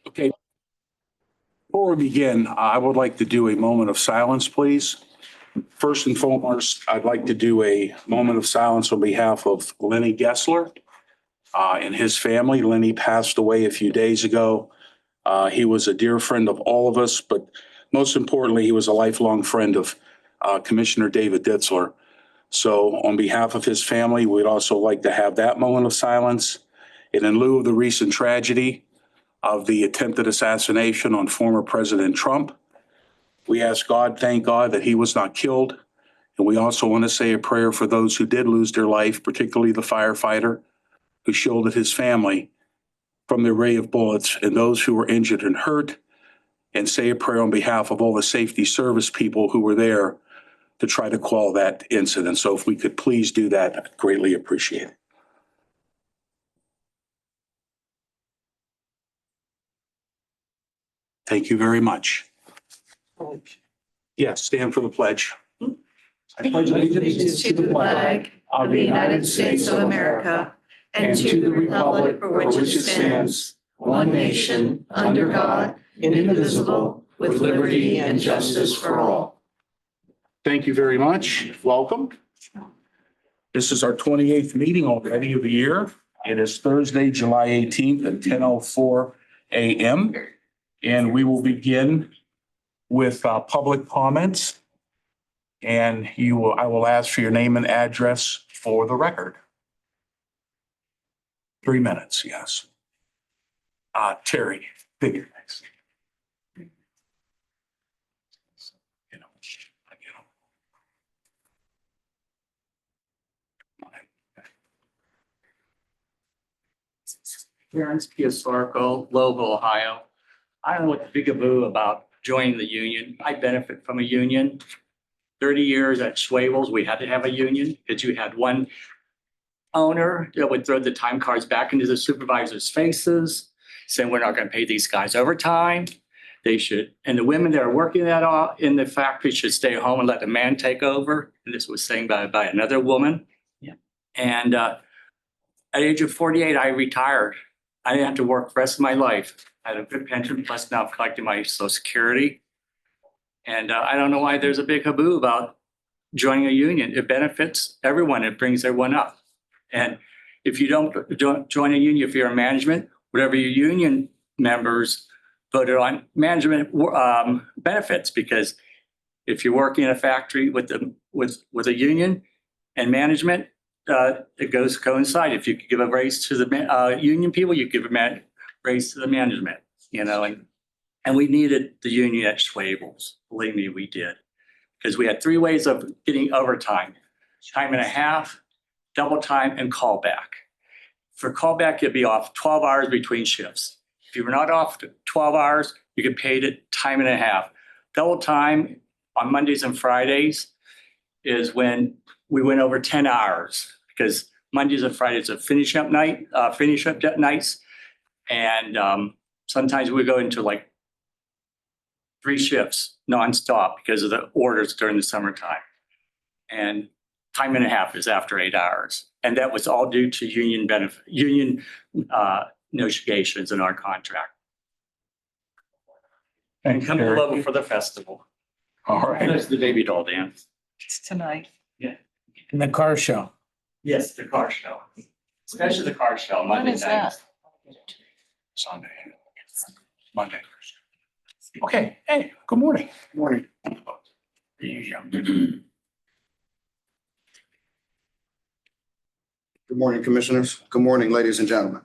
Okay. Before we begin, I would like to do a moment of silence, please. First and foremost, I'd like to do a moment of silence on behalf of Lenny Gessler and his family. Lenny passed away a few days ago. He was a dear friend of all of us, but most importantly, he was a lifelong friend of Commissioner David Ditzler. So on behalf of his family, we'd also like to have that moment of silence. And in lieu of the recent tragedy of the attempted assassination on former President Trump, we thank God that he was not killed. And we also want to say a prayer for those who did lose their life, particularly the firefighter who shielded his family from the array of bullets, and those who were injured and hurt, and say a prayer on behalf of all the safety service people who were there to try to quell that incident. So if we could please do that, I'd greatly appreciate it. Thank you very much. Yes, stand for the pledge. I pledge allegiance to the flag of the United States of America and to the republic for which it stands, one nation, under God, indivisible, with liberty and justice for all. Thank you very much. Welcome. This is our 28th meeting already of the year. It is Thursday, July 18th at 10:04 a.m. And we will begin with public comments. And I will ask for your name and address for the record. 3 minutes, yes. Terry, figure next. Terrence Piasarco, Lowville, Ohio. I don't know what the bigaboo about joining the union. I benefit from a union. 30 years at Schwabel's, we had to have a union because you had one owner that would throw the time cards back into the supervisors' faces, saying we're not going to pay these guys overtime. They should, and the women that are working in the factory should stay home and let the man take over. And this was saying by another woman. Yeah. And at the age of 48, I retired. I didn't have to work the rest of my life. I had a good pension, plus now I'm collecting my Social Security. And I don't know why there's a big haboo about joining a union. It benefits everyone. It brings everyone up. And if you don't join a union, if you're in management, whatever your union members voted on, management benefits, because if you're working in a factory with a union and management, it coincide. If you give a raise to the union people, you give a raise to the management, and we needed the union at Schwabel's. Believe me, we did, because we had 3 ways of getting overtime: time and a half, double time, and callback. For callback, you'd be off 12 hours between shifts. If you were not off 12 hours, you get paid at time and a half. Double time on Mondays and Fridays is when we went over 10 hours, because Mondays and Fridays are finish up nights. And sometimes we go into like 3 shifts nonstop because of the orders during the summertime. And time and a half is after 8 hours. And that was all due to union negotiations in our contract. And come to Level for the festival. All right. That's the baby doll dance. It's tonight. Yeah. And the car show. Yes, the car show. Especially the car show, When Monday is night. that? Sunday, Monday. Okay. Hey, good morning. Morning. There you go. Good morning, Commissioners. Good morning, ladies and gentlemen.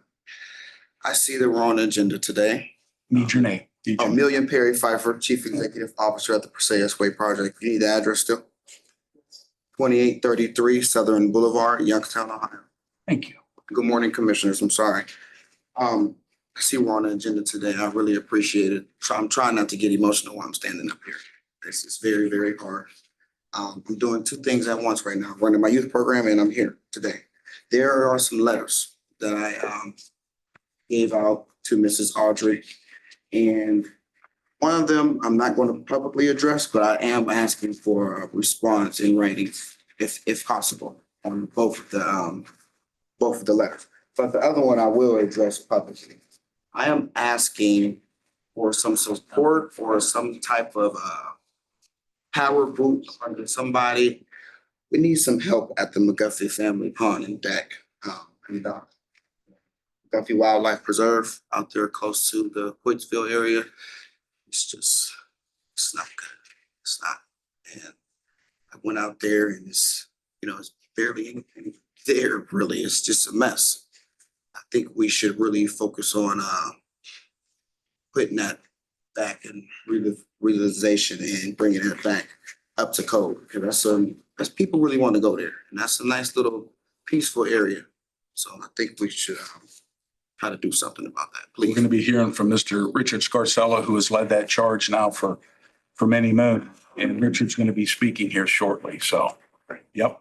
I see that we're on the agenda today. Need your name. Million Perry Pfeiffer, Chief Executive Officer at the Passaic Way Project. You need the address still? 2833 Southern Boulevard, Youngstown, Ohio. Thank you. Good morning, Commissioners. I'm sorry. I see we're on the agenda today. I really appreciate it. So I'm trying not to get emotional while I'm standing up here. This is very, very hard. I'm doing 2 things at once right now. I'm running my youth program and I'm here today. There are some letters that I gave out to Mrs. Audrey. And one of them I'm not going to publicly address, but I am asking for a response in writing if possible on both of the letters. But the other one I will address publicly. I am asking or some support or some type of power boot under somebody. We need some help at the McGuffey Family Pond and Deck. And McGuffey Wildlife Preserve out there close to the Hoytsville area. It's not good. It's not. And I went out there and it's barely anything there, really. It's just a mess. I think we should really focus on putting that back in realization and bringing it back up to code. Because that's people really want to go there. And that's a nice little peaceful area. So I think we should try to do something about that, We're please. going to be hearing from Mr. Richard Scarcella, who has led that charge now for many moons. And Richard's going to be speaking here shortly. So, yep.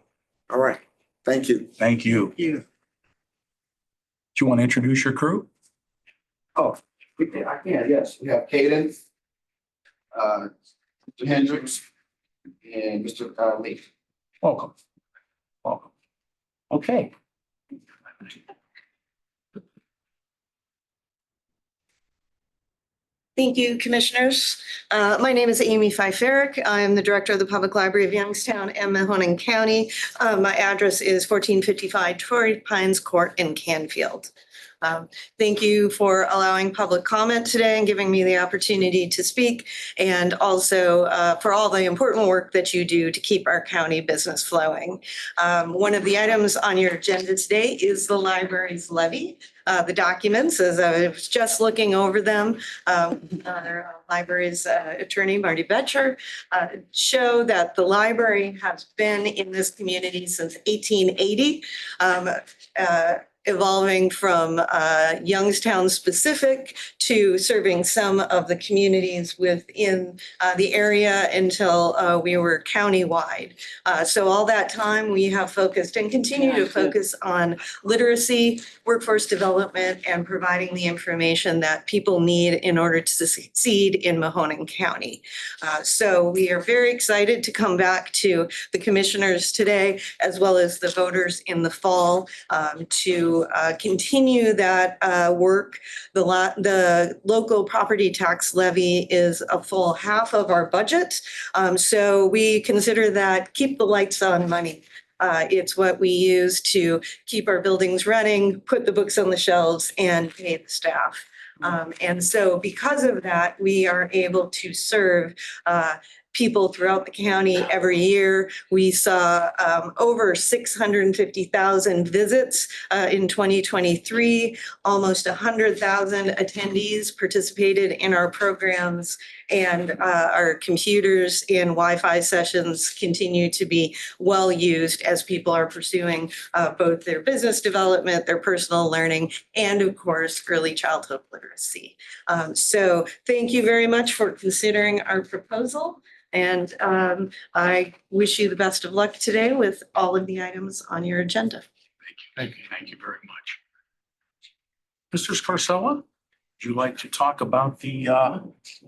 All right. Thank you. Thank you. You. Do you want to introduce your crew? Oh, I can, yes. We have Caden, Mr. Hendricks, and Mr. Lee. Welcome. Welcome. Okay. Thank you, Commissioners. My name is Amy Pfeifferich. I'm the Director of the Public Library of Youngstown and Mahoning County. My address is 1455 Torrey Pines Court in Canfield. Thank you for allowing public comment today and giving me the opportunity to speak, and also for all the important work that you do to keep our county business flowing. One of the items on your agenda today is the library's levy. The documents, as I was just looking over them, our library's attorney, Marty Betcher, show that the library has been in this community since 1880. Evolving from Youngstown specific to serving some of the communities within the area until we were countywide. So all that time we have focused and continue to focus on literacy, workforce development, and providing the information that people need in order to succeed in Mahoning County. So we are very excited to come back to the commissioners today, as well as the voters in the fall, to continue that work. The local property tax levy is a full half of our budget. So we consider that keep the lights on money. It's what we use to keep our buildings running, put the books on the shelves, and pay the staff. And so because of that, we are able to serve people throughout the county every year. We saw over 650,000 visits in 2023. Almost 100,000 attendees participated in our programs, and our computers and Wi-Fi sessions continue to be well used as people are pursuing both their business development, their personal learning, and of course, early childhood literacy. So thank you very much for considering our proposal. And I wish you the best of luck today with all of the items on your agenda. Thank you very much. Mr. Scarcella, would you like to talk about the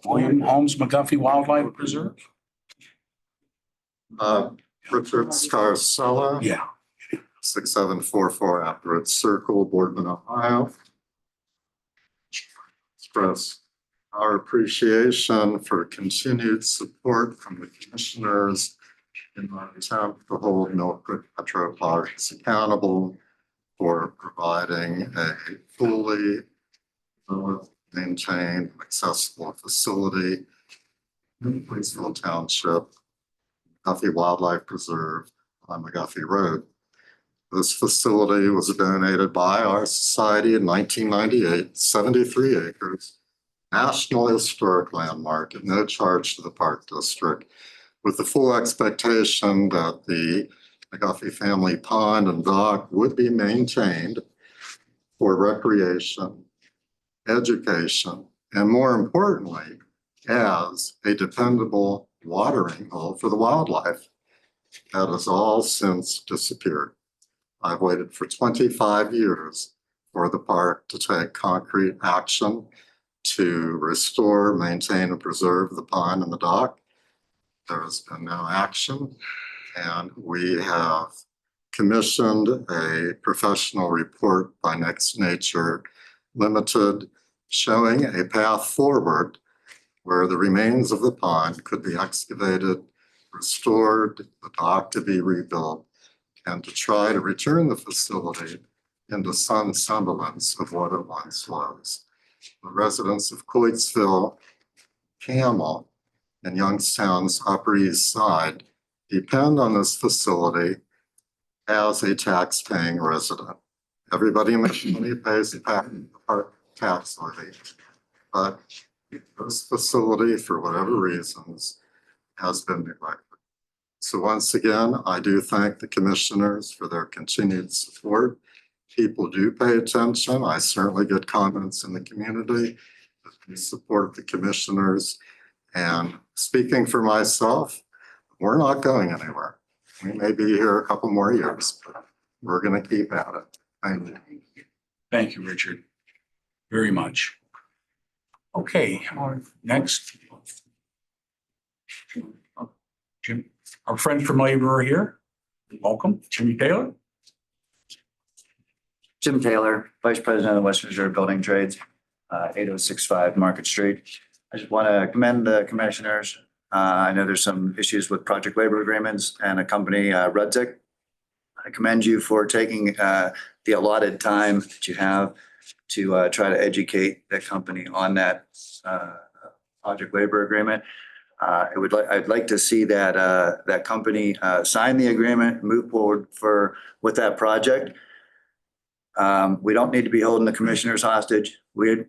William Holmes McGuffey Wildlife Preserve? Richard Scarcella. Yeah. 6744 Applewood Circle, Boardman, Ohio. Express our appreciation for continued support from the commissioners in our attempt to hold Millcreek Metro Parks accountable for providing a fully maintained, accessible facility in Placerville Township, McGuffey Wildlife Preserve on McGuffey Road. This facility was donated by our society in 1998, 73 acres, National Historic Landmark at no charge to the Park District, with the full expectation that the McGuffey Family Pond and Dock would be maintained for recreation, education, and more importantly, as a dependable watering hole for the wildlife. That has all since disappeared. I've waited for 25 years for the park to take concrete action to restore, maintain, and preserve the pond and the dock. There has been no action, and we have commissioned a professional report by Next Nature Limited showing a path forward where the remains of the pond could be excavated, restored, the dock to be rebuilt, and to try to return the facility into some semblance of what it once was. The residents of Coatesville, Camel, and Youngstown's Upper East Side depend on this facility as a tax-paying resident. Everybody in the community pays a tax levy, but this facility, for whatever reasons, has been neglected. So once again, I do thank the commissioners for their continued support. People do pay attention. I certainly get comments in the community in support of the commissioners. And speaking for myself, we're not going anywhere. We may be here a couple more years, but we're going to keep at it. Thank you. Thank you, Richard, very much. Okay, next. Jim, our friend from labor are here. Welcome, Jimmy Taylor. Jim Taylor, Vice President of the West Reserve Building Trades, 8065 Market Street. I just want to commend the commissioners. I know there's some issues with project labor agreements and a company, Rudzik. I commend you for taking the allotted time that you have to try to educate the company on that project labor agreement. I'd like to see that that company sign the agreement, move forward with that project. We don't need to be holding the commissioners hostage. We're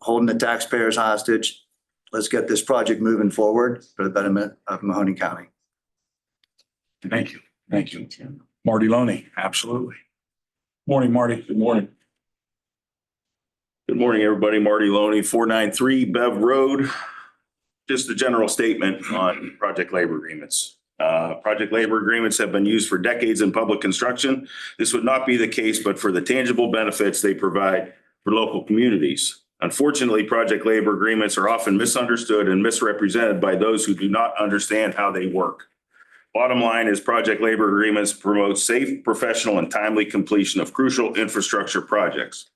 holding the taxpayers hostage. Let's get this project moving forward for the betterment of Mahoning County. Thank you. Thank you. Marty Loney, absolutely. Morning, Marty. Good morning. Good morning, everybody. Marty Loney, 493 Bev Road. Just a general statement on project labor agreements. Project labor agreements have been used for decades in public construction. This would not be the case, but for the tangible benefits they provide for local communities. Unfortunately, project labor agreements are often misunderstood and misrepresented by those who do not understand how they work. Bottom line is project labor agreements promote safe, professional, and timely completion of crucial infrastructure projects.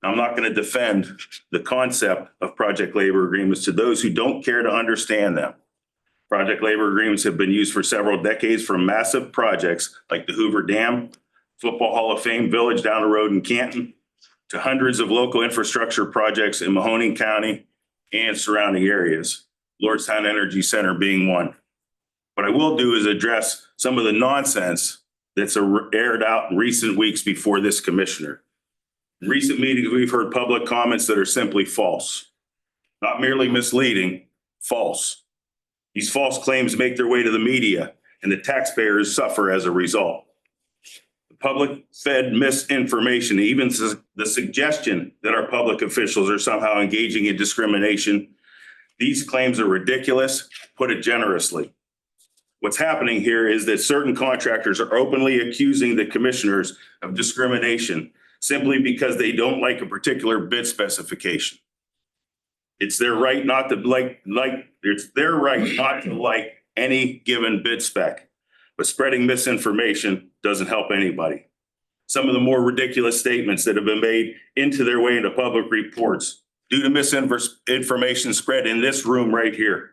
I'm not going to defend the concept of project labor agreements to those who don't care to understand them. Project labor agreements have been used for several decades for massive projects like the Hoover Dam, Football Hall of Fame Village down the road in Canton, to hundreds of local infrastructure projects in Mahoning County and surrounding areas, Lordstown Energy Center being one. What I will do is address some of the nonsense that's aired out in recent weeks before this commissioner. In recent meetings, we've heard public comments that are simply false, not merely misleading, false. These false claims make their way to the media and the taxpayers suffer as a result. The public fed misinformation, even the suggestion that our public officials are somehow engaging in discrimination. These claims are ridiculous, put it generously. What's happening here is that certain contractors are openly accusing the commissioners of discrimination simply because they don't like a particular bid specification. It's their right not to like any given bid spec, but spreading misinformation doesn't help anybody. Some of the more ridiculous statements that have been made into their way into public reports due to misinformation spread in this room right here.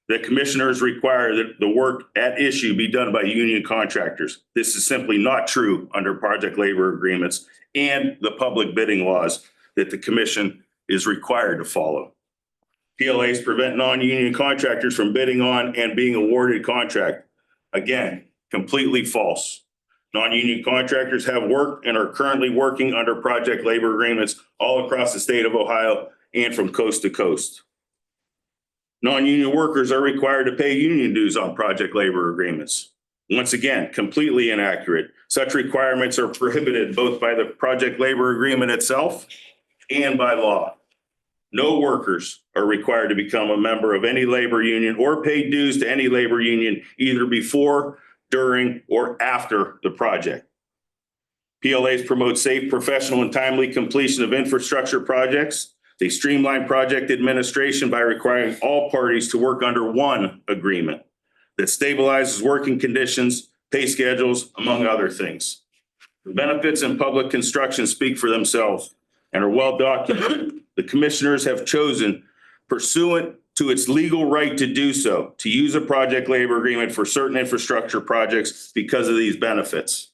The commissioners require that the work at issue be done by union contractors. This is simply not true under project labor agreements and the public bidding laws that the commission is required to follow. PLAs prevent non-union contractors from bidding on and being awarded contract. Again, completely false. Non-union contractors have worked and are currently working under project labor agreements all across the state of Ohio and from coast to coast. Non-union workers are required to pay union dues on project labor agreements. Once again, completely inaccurate. Such requirements are prohibited both by the project labor agreement itself and by law. No workers are required to become a member of any labor union or pay dues to any labor union either before, during, or after the project. PLAs promote safe, professional, and timely completion of infrastructure projects. They streamline project administration by requiring all parties to work under one agreement that stabilizes working conditions, pay schedules, among other things. The benefits in public construction speak for themselves and are well documented. The commissioners have chosen pursuant to its legal right to do so, to use a project labor agreement for certain infrastructure projects because of these benefits.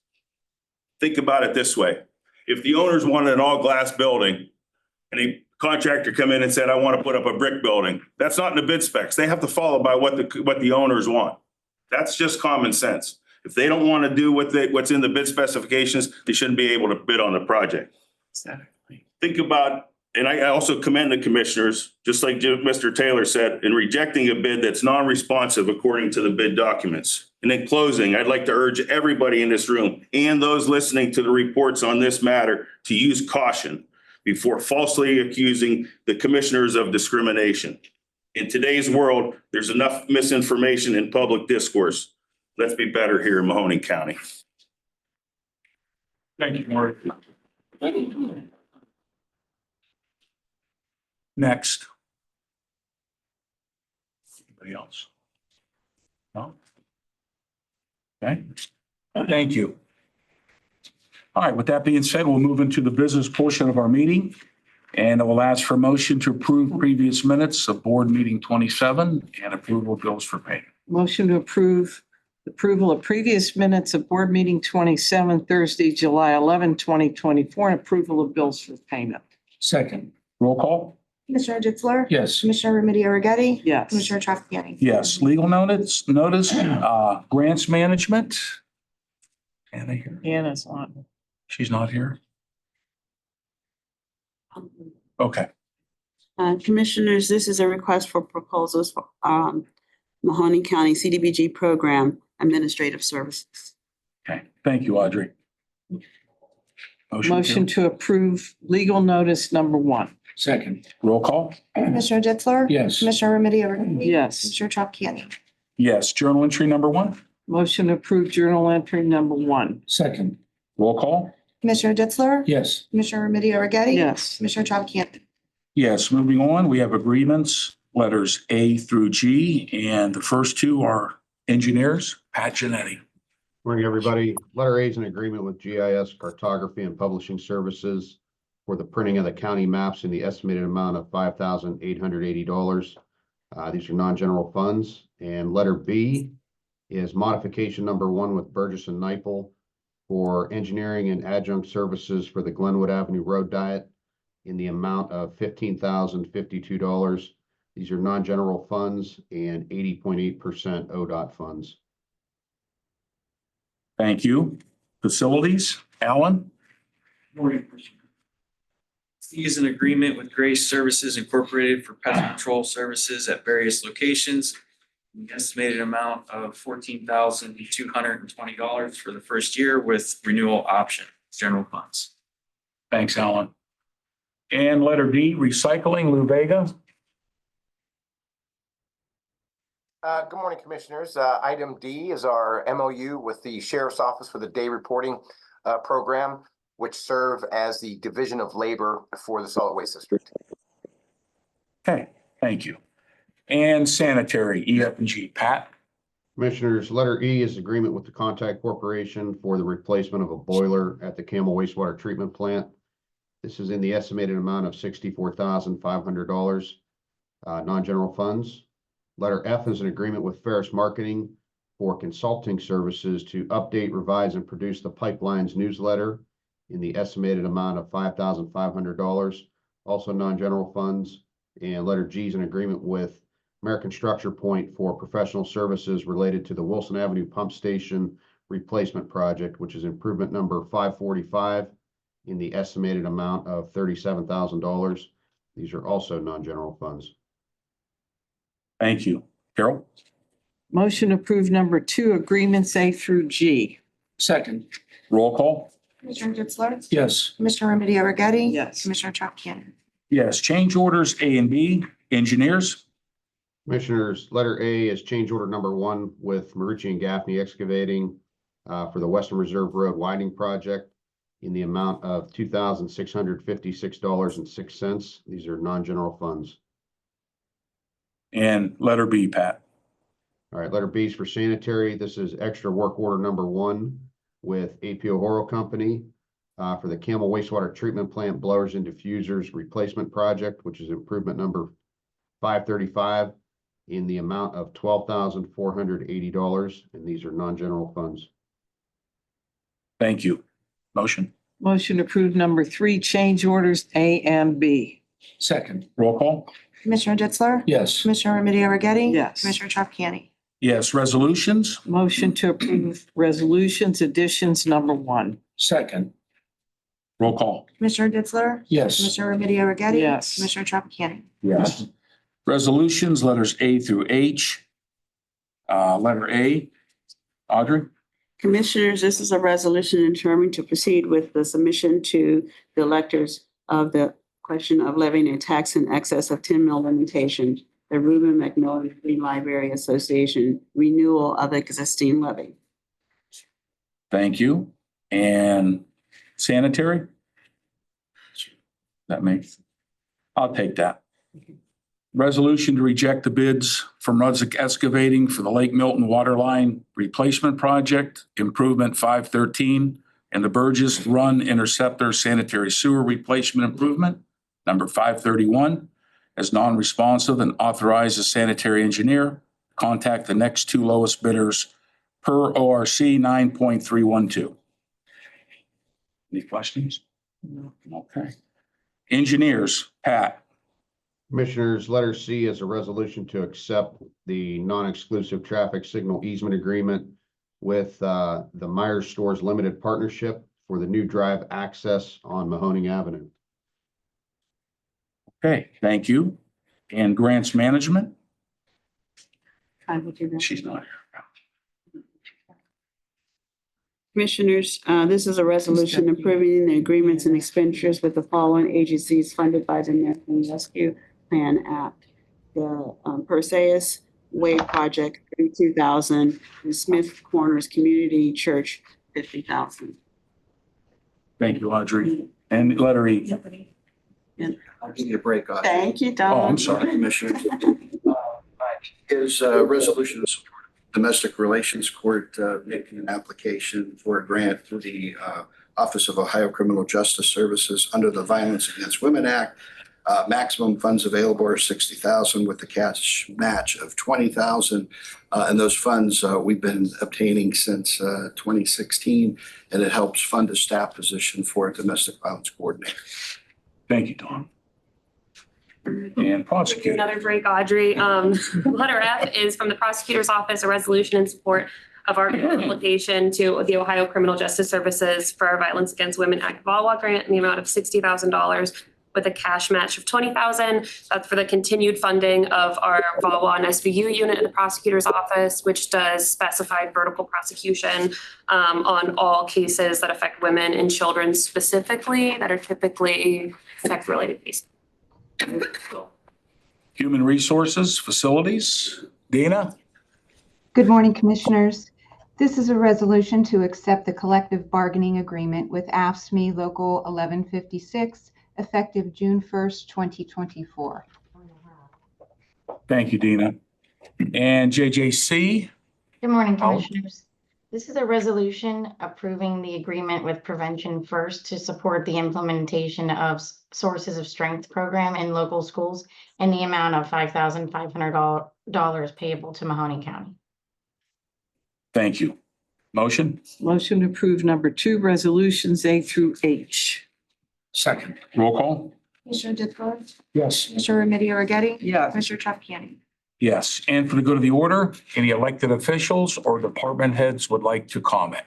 Think about it this way. If the owners wanted an all glass building and a contractor come in and said, I want to put up a brick building, that's not in the bid specs. They have to follow by what the owners want. That's just common sense. If they don't want to do what's in the bid specifications, they shouldn't be able to bid on the project. Exactly. Think about, and I also commend the commissioners, just like Mr. Taylor said, in rejecting a bid that's non-responsive according to the bid documents. And in closing, I'd like to urge everybody in this room and those listening to the reports on this matter to use caution before falsely accusing the commissioners of discrimination. In today's world, there's enough misinformation in public discourse. Let's be better here in Mahoning County. Thank you, Mark. Next. Anybody else? No? Okay, thank you. All right, with that being said, we'll move into the business portion of our meeting. And I will ask for a motion to approve previous minutes of board meeting 27 and approval of bills for payment. Motion to approve approval of previous minutes of board meeting 27, Thursday, July 11, 2024, and approval of bills for payment. Second. Roll call? Commissioner Ditzler? Yes. Commissioner Remedy Agati? Yes. Commissioner Trafficani? Yes. Legal notice, grants management. Anna here? Anna's on. She's not here? Okay. Commissioners, this is a request for proposals for Mahoning County CDBG Program Administrative Services. Okay. Thank you, Audrey. Motion to approve legal notice number 1. Second. Roll call? Commissioner Ditzler? Yes. Commissioner Remedy Agati? Yes. Commissioner Trafficani? Yes. Journal entry number 1? Motion to approve journal entry number 1. Second. Roll call? Commissioner Ditzler? Yes. Commissioner Remedy Agati? Yes. Commissioner Trafficani? Yes. Moving on, we have agreements, letters A through G, and the first two are engineers. Pat Genetti. Morning, everybody. Letter A is an agreement with GIS Cartography and Publishing Services for the printing of the county maps in the estimated amount of $5,880. These are non-general funds. And letter B is modification number 1 with Burgess and Nyepel for engineering and adjunct services for the Glenwood Avenue Road Diet in the amount of $15,052. These are non-general funds and 80.8% ODOT funds. Thank you. Facilities, Alan? Morning. C is an agreement with Grace Services Incorporated for pest control services at various locations. The estimated amount of $14,220 for the first year with renewal option, general funds. Thanks, Alan. And letter D, recycling, Lou Vega. Good morning, Commissioners. Item D is our MOU with the Sheriff's Office for the day reporting program, which serve as the division of labor for the solid waste district. Okay, thank you. And sanitary, E, F, and G. Pat? Commissioners, letter E is agreement with the Contact Corporation for the replacement of a boiler at the Camel Wastewater Treatment Plant. This is in the estimated amount of $64,500, non-general funds. Letter F is an agreement with Ferris Marketing for consulting services to update, revise, and produce the Pipelines newsletter in the estimated amount of $5,500, also non-general funds. And letter G is an agreement with American Structure Point for professional services related to the Wilson Avenue Pump Station Replacement Project, which is improvement number 545 in the estimated amount of $37,000. These are also non-general funds. Thank you. Carol? Motion to approve number 2, agreements A through G. Second. Roll call? Commissioner Ditzler? Yes. Commissioner Remedy Agati? Yes. Commissioner Trafficani? Yes. Change orders A and B, engineers? Commissioners, letter A is change order number 1 with Marucci and Gaffney Excavating for the Western Reserve Road widening project in the amount of $2,656.06. These are non-general funds. And letter B, Pat? All right, letter B is for sanitary. This is extra work order number 1 with APO Horo Company for the Camel Wastewater Treatment Plant Blowers and Diffusers Replacement Project, which is improvement number 535 in the amount of $12,480. And these are non-general funds. Thank you. Motion. Motion to approve number 3, change orders A and B. Second. Roll call. Commissioner Ditzler? Yes. Commissioner Remedy Agati? Yes. Commissioner Trafficani? Yes. Resolutions. Motion to approve resolutions additions number 1. Second. Roll call. Commissioner Ditzler? Yes. Commissioner Remedy Agati? Yes. Commissioner Trafficani? Yes. Resolutions, letters A through H. Letter A. Audrey? Commissioners, this is a resolution determining to proceed with the submission to the electors of the question of levying a tax in excess of 10 mil limitation, the Reuben McMillan Free Library Association renewal of existing levy. Thank you. And sanitary? That makes, I'll take that. Resolution to reject the bids from Rudzik Excavating for the Lake Milton Waterline Replacement Project, Improvement 513, and the Burgess Run Interceptor Sanitary Sewer Replacement Improvement, number 531, as non-responsive, and authorize the sanitary engineer contact the next 2 lowest bidders per ORC 9.312. Any questions? Okay. Engineers, Pat. Commissioners, letter C is a resolution to accept the non-exclusive traffic signal easement agreement with the Myers Stores Limited Partnership for the new drive access on Mahoning Avenue. Okay, thank you. And grants management? I will do that. She's not here. Commissioners, this is a resolution approving the agreements and expenditures with the following agencies funded by the American Rescue Plan Act. The Perseus Way Project, $32,000, and Smith Corners Community Church, $50,000. Thank you, Audrey. And letter E. I'll give you a break on. Thank you, Don. Oh, I'm sorry. Commissioners. Is a resolution to support Domestic Relations Court making an application for a grant through the Office of Ohio Criminal Justice Services under the Violence Against Women Act. Maximum funds available are $60,000 with the cash match of $20,000. And those funds we've been obtaining since 2016, and it helps fund a staff position for a domestic violence coordinator. Thank you, Don. And prosecutor. Another break, Audrey. Letter F is from the prosecutor's office, a resolution in support of our application to the Ohio Criminal Justice Services for our Violence Against Women Act VAWA grant in the amount of $60,000 with a cash match of $20,000. That's for the continued funding of our VAWA and SVU unit in the prosecutor's office, which does specify vertical prosecution on all cases that affect women and children specifically that are typically sex-related cases. Human Resources, Facilities. Dina? Good morning, Commissioners. This is a resolution to accept the collective bargaining agreement with AFSCME Local 1156, effective June 1st, 2024. Thank you, Dina. And JJC? Good morning, Oh. Commissioners. This is a resolution approving the agreement with Prevention First to support the implementation of Sources of Strength program in local schools in the amount of $5,500 payable to Mahoning County. Thank you. Motion? Motion to approve number 2, resolutions A through H. Second. Roll call? Commissioner Ditzler? Yes. Commissioner Remedy Agati? Yes. Commissioner Trafficani? Yes. And for the good of the order, any elected officials or department heads would like to comment?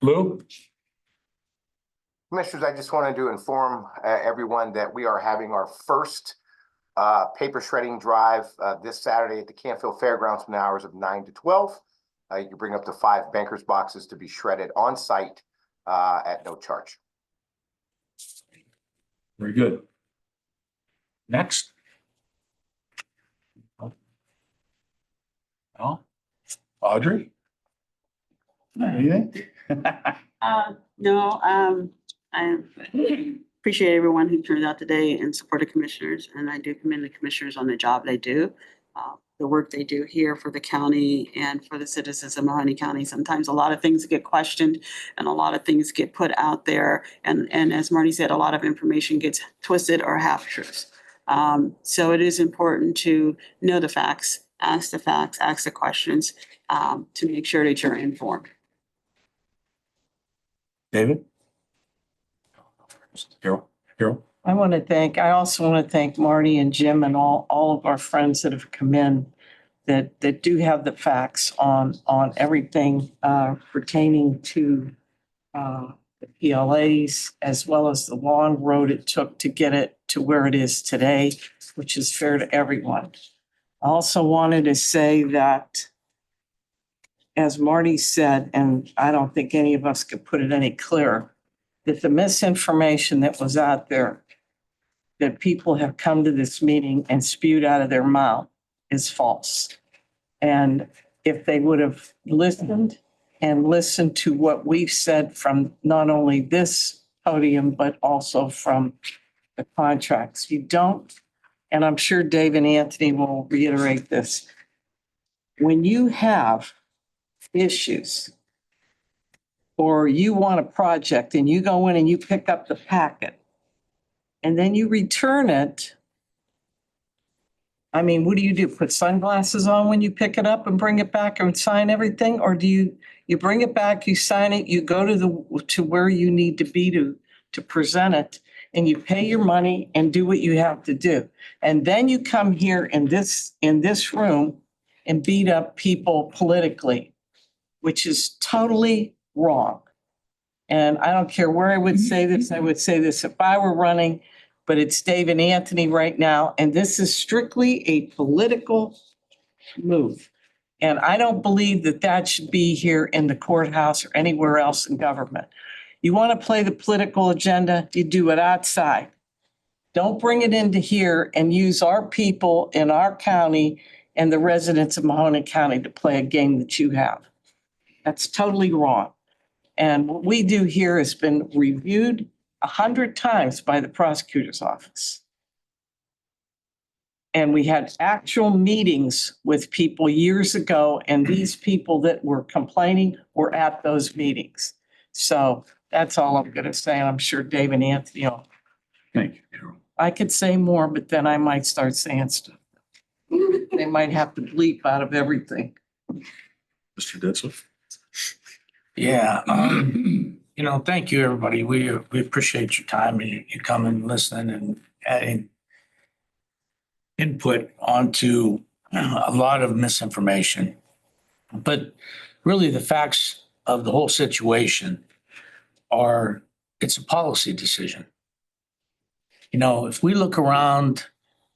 Lou? Commissioners, I just wanted to inform everyone that we are having our first paper shredding drive this Saturday at the Canfield Fairgrounds from the hours of 9 to 12. You can bring up to 5 bankers boxes to be shredded on site at no charge. Very good. Next. Oh, Audrey? Anything? No, I appreciate everyone who turned out today and supported commissioners, and I do commend the commissioners on the job they do. the work they do here for the county and for the citizens of Mahoning County. Sometimes a lot of things get questioned and a lot of things get put out there. And as Marty said, a lot of information gets twisted or half truths. So it is important to know the facts, ask the questions, to make sure that you're informed. David? Carol? I also want to thank Marty and Jim and all of our friends that have come in that do have the facts on everything pertaining to the PLAs as well as the long road it took to get it to where it is today, which is fair to everyone. I also wanted to say that, as Marty said, and I don't think any of us could put it any clearer, that the misinformation that was out there that people have come to this meeting and spewed out of their mouth is false. And if they would have listened to what we've said from not only this podium, but also from the contracts, you don't, and I'm sure Dave and Anthony will reiterate this, when you have issues or you want a project and you go in and you pick up the packet and then you return it. I mean, what do? Put sunglasses on when you pick it up and bring it back and sign everything? Or do you bring it back, you sign it, you go to where you need to be to present it, and you pay your money and do what you have to do. And then you come here in this room and beat up people politically, which is totally wrong. And I don't care where I would say this, I would say this if I were running, but it's Dave and Anthony right now, and this is strictly a political move. And I don't believe that should be here in the courthouse or anywhere else in government. You want to play the political agenda, you do it outside. Don't bring it into here and use our people in our county and the residents of Mahoning County to play a game that you have. That's totally wrong. And what we do here has been reviewed 100 times by the prosecutor's office. And we had actual meetings with people years ago, and these people that were complaining were at those meetings. So that's all I'm going to say. And I'm sure Dave and Anthony, Thank you, Carol. I could say more, but then I might start saying stuff. They might have to bleep out of everything. Mr. Ditzler? Yeah, thank you, everybody. We appreciate your time and you coming and listening and adding input onto a lot of misinformation. But really, the facts of the whole situation are, it's a policy decision. If we look around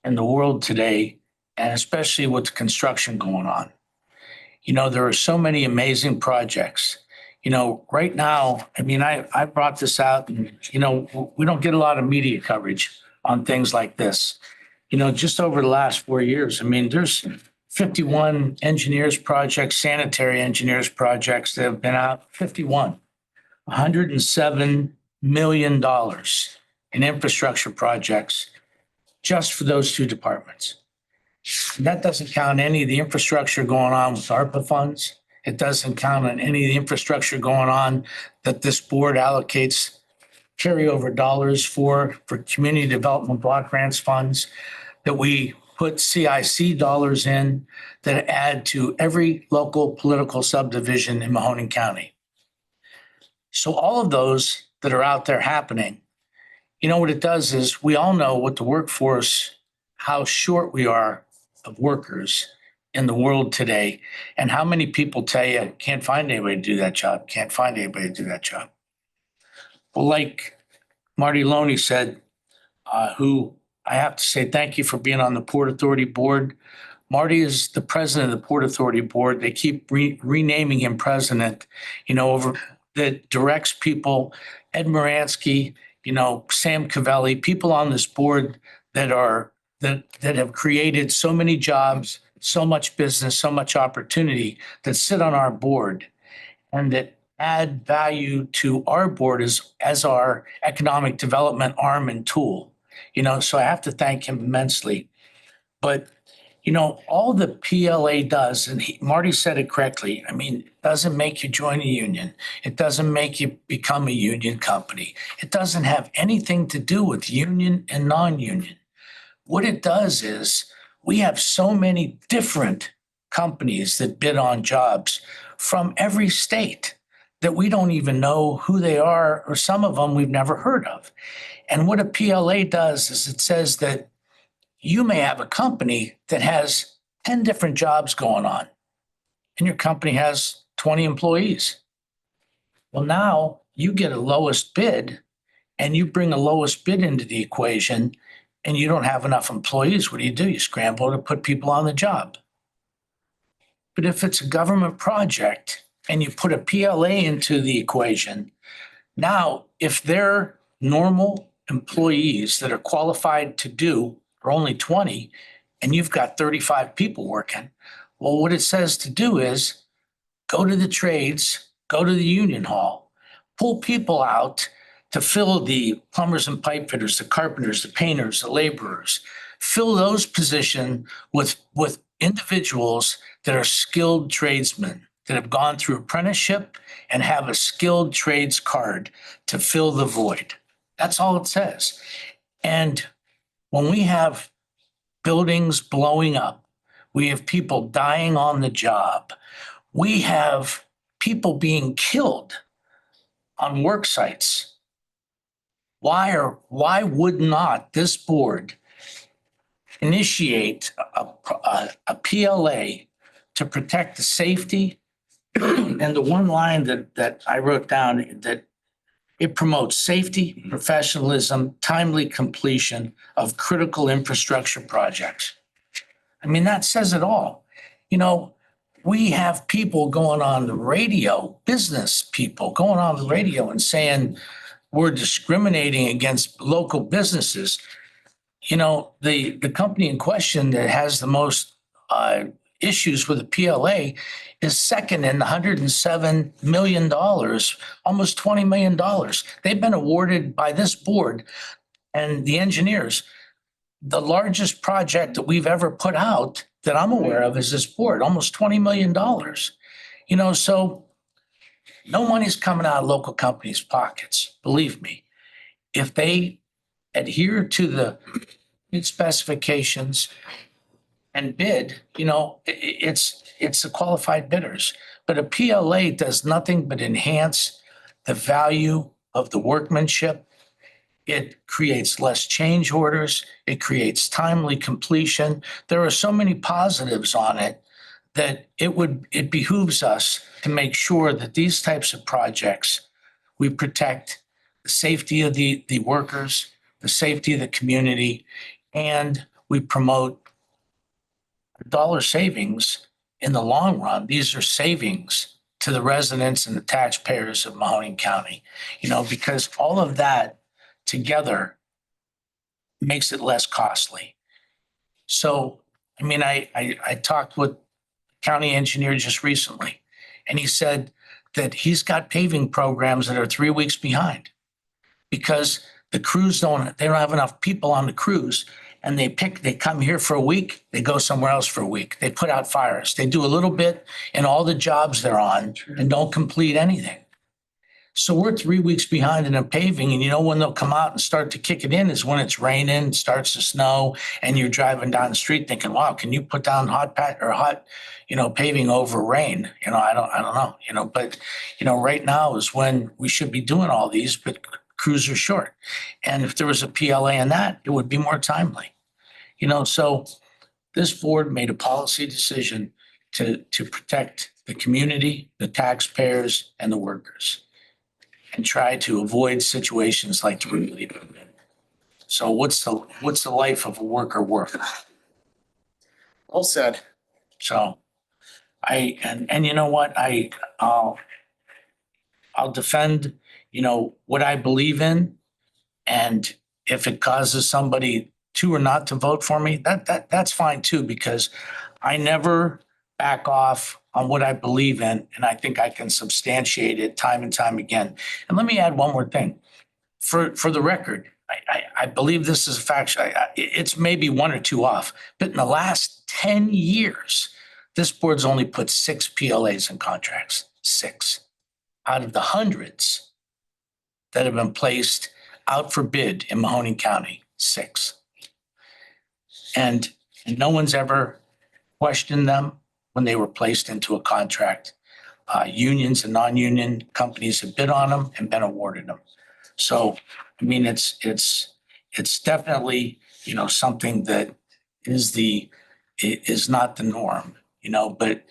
in the world today, and especially with the construction going on, there are so many amazing projects. Right now, I brought this out and, we don't get a lot of media coverage on things like this. Just over the last 4 years, there's 51 engineers projects, sanitary engineers projects that have been out, 51, $107 million in infrastructure projects just for those two departments. And that doesn't count any of the infrastructure going on with ARPA funds. It doesn't count on any of the infrastructure going on that this board allocates carryover dollars for community development block grants funds, that we put CIC dollars in that add to every local political subdivision in Mahoning County. So all of those that are out there happening, what it does is we all know what the workforce, how short we are of workers in the world today, and how many people tell you can't find anybody to do that job, can't find anybody to do that job. Well, like Marty Loney said, who I have to say thank you for being on the Port Authority Board. Marty is the president of the Port Authority Board. They keep renaming him president, over that directs people, Ed Moransky, Sam Cavelli, people on this board that have created so many jobs, so much business, so much opportunity that sit on our board and that add value to our board as our economic development arm and tool. So I have to thank him immensely. But, You know, all the PLA does, and Marty said it correctly, I mean, it doesn't make you join a union. It doesn't make you become a union company. It doesn't have anything to do with union and non-union. What it does is we have so many different companies that bid on jobs from every state that we don't even know who they are, or some of them we've never heard of. And what a PLA does is it says that you may have a company that has 10 different jobs going on, and your company has 20 employees. Well, now you get a lowest bid, and you bring a lowest bid into the equation, and you don't have enough employees. What do? You scramble to put people on the job. But if it's a government project and you put a PLA into the equation, now if they're normal employees that are qualified to do are only 20 and you've got 35 people working, well, what it says to do is go to the trades, go to the union hall, pull people out to fill the plumbers and pipe fitters, the carpenters, the painters, the laborers, fill those positions with individuals that are skilled tradesmen that have gone through apprenticeship and have a skilled trades card to fill the void. That's all it says. And when we have buildings blowing up, we have people dying on the job, we have people being killed on work sites. Why would not this board initiate a PLA to protect the safety? And the one line that I wrote down, that it promotes safety, professionalism, timely completion of critical infrastructure projects. I mean, that says it all. You know, we have people going on the radio, business people going on the radio and saying we're discriminating against local businesses. You know, the company in question that has the most issues with the PLA is second in $107 million, almost $20 million. They've been awarded by this board and the engineers. The largest project that we've ever put out that I'm aware of is this board, almost $20 million. You know, so no money's coming out of local companies' pockets, believe me. If they adhere to the specifications and bid, you know, it's the qualified bidders. But a PLA does nothing but enhance the value of the workmanship. It creates less change orders. It creates timely completion. There are so many positives on it that it behooves us to make sure that these types of projects, we protect the safety of the workers, the safety of the community, and we promote dollar savings in the long run. These are savings to the residents and the taxpayers of Mahoning County, you know, because all of that together makes it less costly. So, I mean, I talked with county engineer just recently, and he said that he's got paving programs that are 3 weeks behind because the crews they don't have enough people on the crews, and they come here for a week, they go somewhere else for a week. They put out fires. They do a little bit in all the jobs they're on and don't complete anything. So we're 3 weeks behind in the paving, and you know when they'll come out and start to kick it in is when it's raining, starts to snow, and you're driving down the street thinking, "Wow, can you put down hot, paving over rain?" You know, I don't know. You know, but you know, right now is when we should be doing all these, but crews are short. And if there was a PLA in that, it would be more timely. You know, so this board made a policy decision to protect the community, the taxpayers, and the workers, and try to avoid situations like the one we live in. So what's the life of a worker worth? All said. So and you know what? I'll defend, you know, what I believe in. And if it causes somebody to or not to vote for me, that's fine too, because I never back off on what I believe in, and I think I can substantiate it time and time again. And let me add one more thing. For the record, I believe this is a fact. It's maybe one or two off, but in the last 10 years, this board's only put 6 PLAs in contracts, 6 out of the hundreds that have been placed out for bid in Mahoning County, 6. And no one's ever questioned them when they were placed into a contract. Unions and non-union companies have bid on them and been awarded them. So, I mean, it's definitely, something that is not the norm, but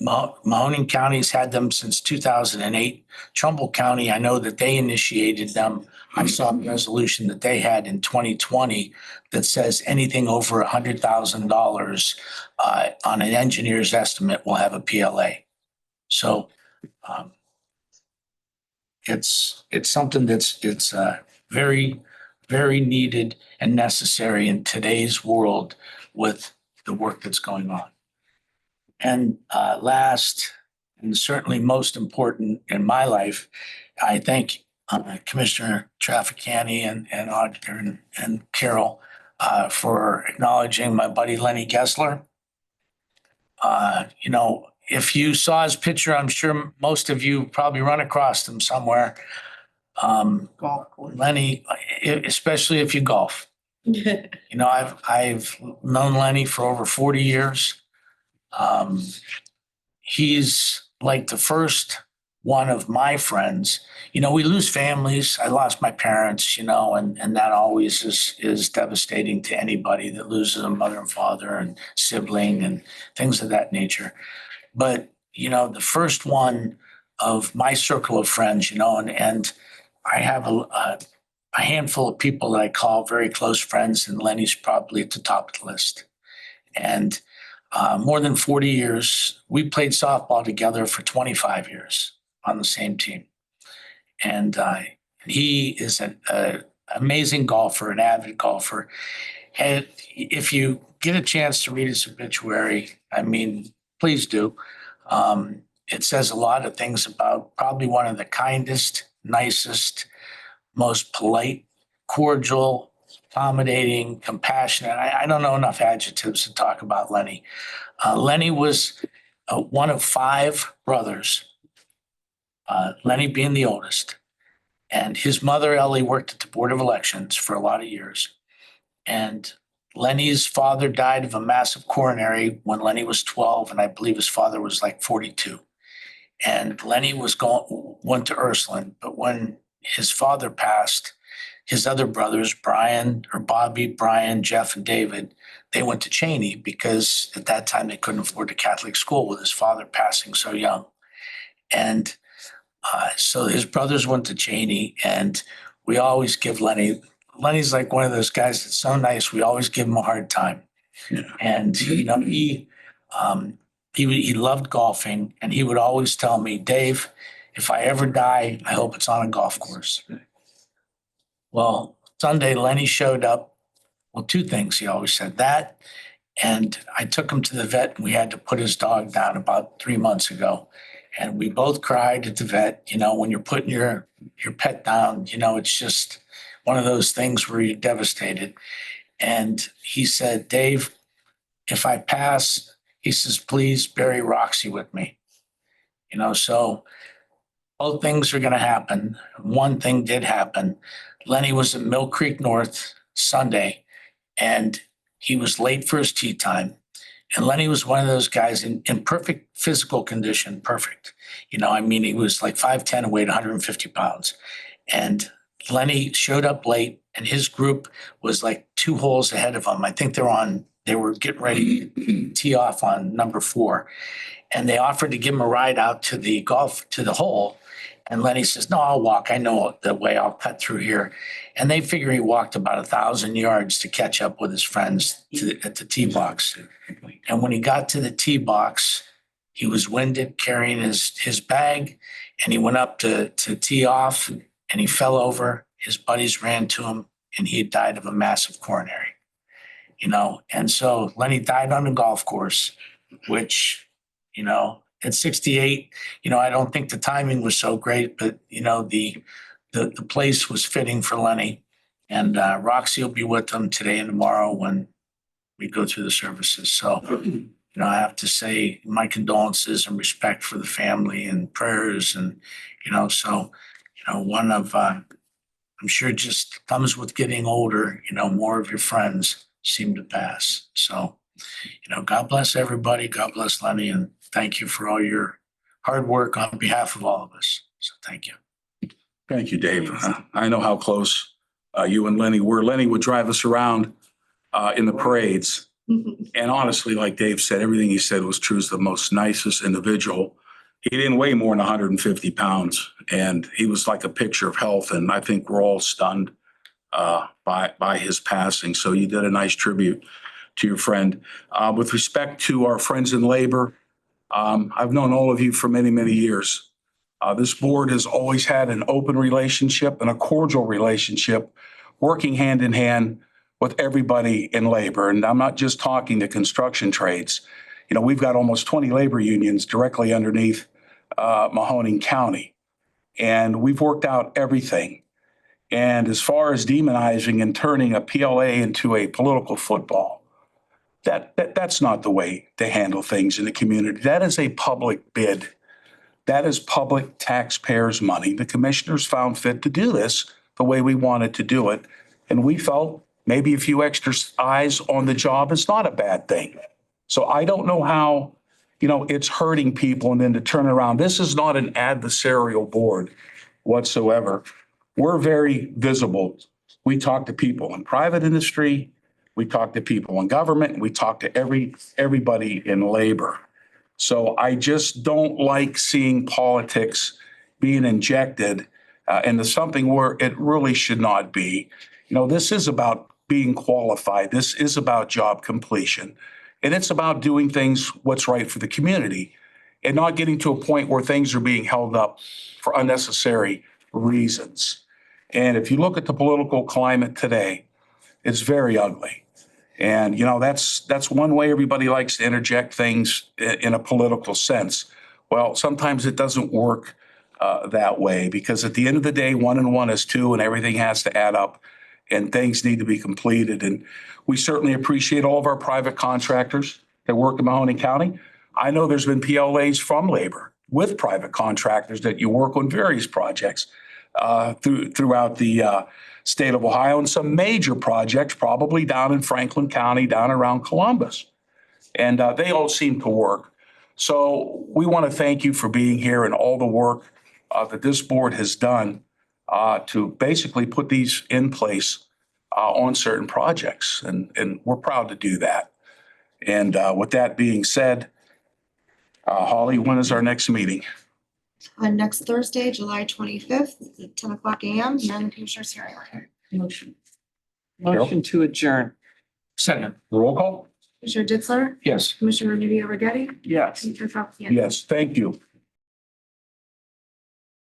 Mahoning County's had them since 2008. Trumbull County, I know that they initiated them. I saw a resolution that they had in 2020 that says anything over $100,000 on an engineer's estimate will have a PLA. So it's something it's very, very needed and necessary in today's world with the work that's going on. And last, and certainly most important in my life, I thank Commissioner Trafficani and Auditor and Carol for acknowledging my buddy Lenny Gessler. If you saw his picture, I'm sure most of you probably run across him somewhere. Golf course. Lenny, especially if you golf. I've known Lenny for over 40 years. He's like the first one of my friends. We lose families. I lost my parents, and that always is devastating to anybody that loses a mother and father and sibling and things of that nature. But, the first one of my circle of friends, and I have a handful of people that I call very close friends, and Lenny's probably at the top of the list. And more than 40 years, we played softball together for 25 years on the same team. And he is an amazing golfer, an avid golfer. And if you get a chance to read his obituary, I mean, please do. It says a lot of things about probably one of the kindest, nicest, most polite, cordial, accommodating, compassionate. I don't know enough adjectives to talk about Lenny. Lenny was one of 5 brothers, Lenny being the oldest. And his mother, Ellie, worked at the Board of Elections for a lot of years. And Lenny's father died of a massive coronary when Lenny was 12, and I believe his father was like 42. And Lenny went to Ursuline, but when his father passed, his other brothers, Bobby, Brian, Jeff, and David, they went to Cheney because at that time they couldn't afford a Catholic school with his father passing so young. And so his brothers went to Cheney, and we always give Lenny's like one of those guys that's so nice. We always give him a hard time. Yeah. And, he loved golfing, and he would always tell me, Dave, if I ever die, I hope it's on a golf course. Well, Sunday, Lenny showed up. Well, 2 things. He always said that. And I took him to the vet, and we had to put his dog down about 3 months ago. And we both cried at the vet. When you're putting your pet down, it's just one of those things where you're devastated. And he said, Dave, if I pass, he says, please bury Roxy with me. So both things are going to happen. One thing did happen. Lenny was at Mill Creek North Sunday, and he was late for his tee time. And Lenny was one of those guys in perfect physical condition, perfect. He was like 5'10" and weighed 150 pounds. And Lenny showed up late, and his group was like 2 holes ahead of him. I think they were getting ready to tee off on number 4. And they offered to give him a ride out to the hole. And Lenny says, no, I'll walk. I know the way. I'll cut through here. And they figure he walked about 1,000 yards to catch up with his friends at the tee box. And when he got to the tee box, he was winded carrying his bag, and he went up to tee off, and he fell over. His buddies ran to him, and he had died of a massive coronary. And so Lenny died on the golf course, which, at 68, I don't think the timing was so great, but, the place was fitting for Lenny. And Roxy will be with them today and tomorrow when we go through the services. So, I have to say my condolences and respect for the family and prayers and, one of, I'm sure just comes with getting older, more of your friends seem to pass. So, God bless everybody. God bless Lenny, and thank you for all your hard work on behalf of all of us. So thank you. Thank you, Dave. I know how close you and Lenny were. Lenny would drive us around in the parades. And honestly, like Dave said, everything he said was true. He's the most nicest individual. He didn't weigh more than 150 pounds, and he was like a picture of health. And I think we're all stunned by his passing. So you did a nice tribute to your friend. With respect to our friends in labor, I've known all of you for many, many years. This board has always had an open relationship and a cordial relationship, working hand in hand with everybody in labor. And I'm not just talking the construction trades. We've got almost 20 labor unions directly underneath Mahoning County, and we've worked out everything. And as far as demonizing and turning a PLA into a political football, that's not the way to handle things in the community. That is a public bid. That is public taxpayers' money. The commissioners found fit to do this the way we wanted to do it. And we felt maybe a few extra eyes on the job is not a bad thing. So I don't know how, it's hurting people and then to turn around. This is not an adversarial board whatsoever. We're very visible. We talk to people in private industry. We talk to people in government. We talk to everybody in labor. So I just don't like seeing politics being injected into something where it really should not be. This is about being qualified. This is about job completion. And it's about doing things what's right for the community and not getting to a point where things are being held up for unnecessary reasons. And if you look at the political climate today, it's very ugly. And, that's one way everybody likes to interject things in a political sense. Well, sometimes it doesn't work that way, because at the end of the day, 1 and 1 is 2 and everything has to add up and things need to be completed. And we certainly appreciate all of our private contractors that work in Mahoning County. I know there's been PLAs from labor with private contractors that you work on various projects throughout the state of Ohio, and some major projects probably down in Franklin County, down around Columbus. And they all seem to work. So we want to thank you for being here and all the work that this board has done to basically put these in place on certain projects. And we're proud to do that. And with that being said, Holly, when is our next meeting? On next Thursday, July 25th, at 10:00 a.m., and the Commissioners hearing room. Motion to adjourn. Second. Roll call? Commissioner Ditzler? Yes. Commissioner Remedy Agati? Yes. Commissioner Trafficant? Yes, thank you.